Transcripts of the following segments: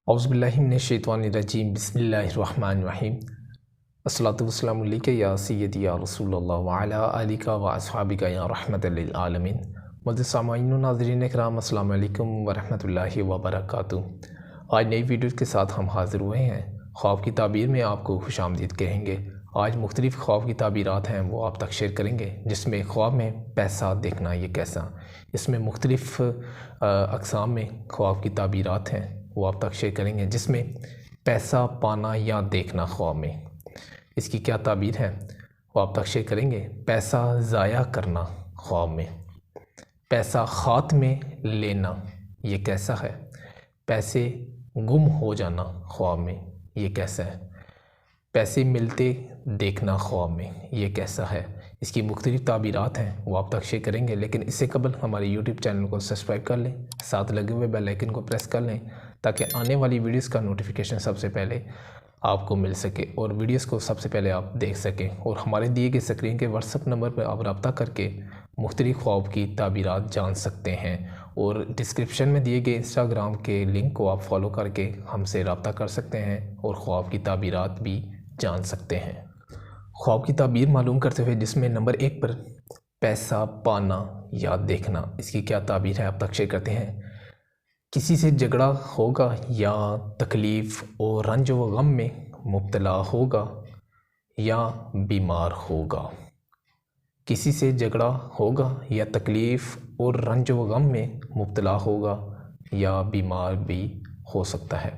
औज़ुबिल्लाहि मिनश्शैतानिर्रजीम बिस्मिल्लाहिर्रहमानिर्रहीम अस्सलातु वस्सलामु अलैका या सय्यदी या रसूलल्लाह व अला आलिका व अस्हाबिका या रहमतल लिल आलमीन। मुअज़्ज़िज़ सामाईन व नाज़रीन किराम, अस्सलामु अलैकुम व रहमतुल्लाहि व बरकातुहू। आज नई वीडियो के साथ हम हाज़िर हुए हैं। ख्वाब की ताबीर में आपको खुशामदीद कहेंगे। आज मुख्तलिफ़ ख्वाब की ताबीरात हैं वो आप तक शेयर करेंगे, जिसमें ख्वाब में पैसा देखना ये कैसा, इसमें मुख्तलिफ़ अक़साम में ख्वाब की ताबीरात हैं वो आप तक शेयर करेंगे, जिसमें पैसा पाना या देखना ख्वाब में, इसकी क्या ताबीर है वो आप तक शेयर करेंगे। पैसा ज़ाया करना ख्वाब में, पैसा खात में लेना ये कैसा है, पैसे गुम हो जाना ख्वाब में ये कैसा है, पैसे मिलते देखना ख्वाब में ये कैसा है, इसकी मुख्तलिफ़ ताबीरात हैं वो आप तक शेयर करेंगे। लेकिन इससे कबल हमारे यूट्यूब चैनल को सब्सक्राइब कर लें, साथ लगे हुए बेल आइकन को प्रेस कर लें ताकि आने वाली वीडियोस का नोटिफिकेशन सबसे पहले आपको मिल सके और वीडियोस को सबसे पहले आप देख सकें। और हमारे दिए गए स्क्रीन के व्हाट्सएप नंबर पर आप रब्ता करके मुख्तलिफ़ ख्वाब की ताबीरात जान सकते हैं, और डिस्क्रिप्शन में दिए गए इंस्टाग्राम के लिंक को आप फॉलो करके हमसे रब्ता कर सकते हैं और ख्वाब की ताबीरात भी जान सकते हैं। ख्वाब की ताबीर मालूम करते हुए, जिसमें नंबर 1 पर पैसा पाना या देखना, इसकी क्या ताबीर है आप तक शेयर करते हैं। किसी से झगड़ा होगा या तकलीफ़ और रंज व गम में मुब्तला होगा या बीमार होगा। किसी से झगड़ा होगा या तकलीफ़ और रंज व गम में मुब्तला होगा या बीमार भी हो सकता है।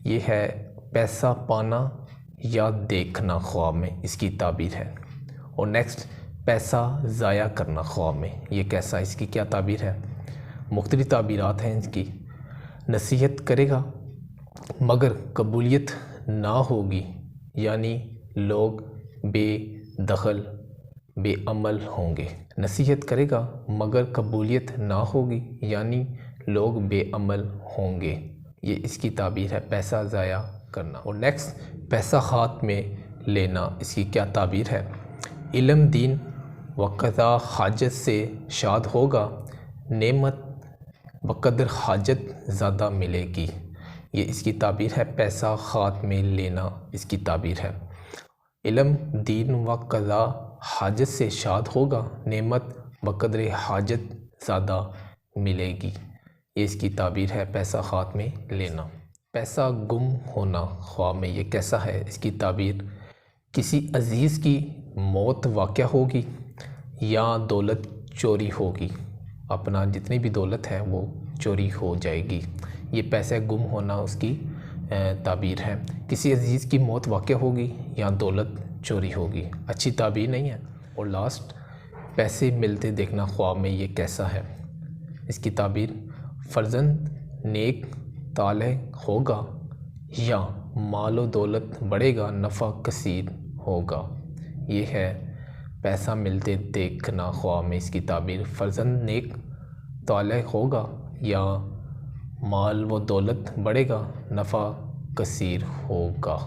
ये है पैसा पाना या देखना ख्वाब में, इसकी ताबीर है। और नेक्स्ट, पैसा ज़ाया करना ख्वाब में ये कैसा, इसकी क्या ताबीर है। मुख्तलिफ़ ताबीरात हैं इसकी। नसीहत करेगा मगर कबूलियत ना होगी, यानी लोग बेदखल बेअमल होंगे। नसीहत करेगा मगर कबूलियत ना होगी, यानी लोग बेअमल होंगे, ये इसकी ताबीर है पैसा ज़ाया करना। और नेक्स्ट, पैसा हाथ में लेना, इसकी क्या ताबीर है। इल्म दीन व क़ज़ा हाजत से शाद होगा, नेमत बक़द्र हाजत ज़्यादा मिलेगी, ये इसकी ताबीर है पैसा हाथ में लेना, इसकी ताबीर है। इल्म दीन व क़ज़ा हाजत से शाद होगा, नेमत बक़द्र हाजत ज़्यादा मिलेगी, ये इसकी ताबीर है पैसा हाथ में लेना। पैसा गुम होना ख्वाब में ये कैसा है, इसकी ताबीर। किसी अज़ीज़ की मौत वाक़या होगी या दौलत चोरी होगी, अपना जितनी भी दौलत है वो चोरी हो जाएगी, ये पैसे गुम होना उसकी ताबीर है। किसी अज़ीज़ की मौत वाक़या होगी या दौलत चोरी होगी, अच्छी ताबीर नहीं है। और लास्ट, पैसे मिलते देखना ख्वाब में ये कैसा है, इसकी ताबीर। फ़र्ज़ंद नेक ताले होगा या मालो दौलत बढ़ेगा, नफ़ा कसीर होगा, ये है पैसा मिलते देखना ख्वाब में, इसकी ताबीर। फ़र्ज़ंद नेक ताले होगा या माल व दौलत बढ़ेगा, नफ़ा कसीर होगा,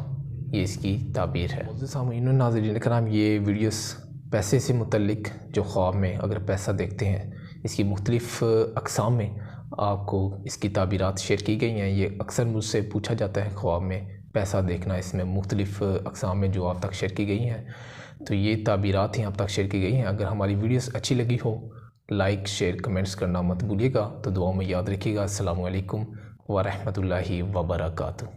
ये इसकी ताबीर है। मुअज़्ज़िज़ सामीन व नाज़रीन किराम, ये वीडियोस पैसे से मुतल्लिक़ जो ख्वाब में अगर पैसा देखते हैं, इसकी मुख्तलिफ़ अक़साम में आपको इसकी ताबीरात शेयर की गई हैं। ये अक्सर मुझसे पूछा जाता है ख्वाब में पैसा देखना, इसमें मुख्तलिफ़ अक़साम में जो आप तक शेयर की गई हैं, तो ये ताबीरात ही आप तक शेयर की गई हैं। अगर हमारी वीडियोस अच्छी लगी हो, लाइक शेयर कमेंट्स करना मत भूलिएगा। तो दुआ में याद रखिएगा। अस्सलामु अलैकुम व रहमतुल्लाहि व बरकातुहू।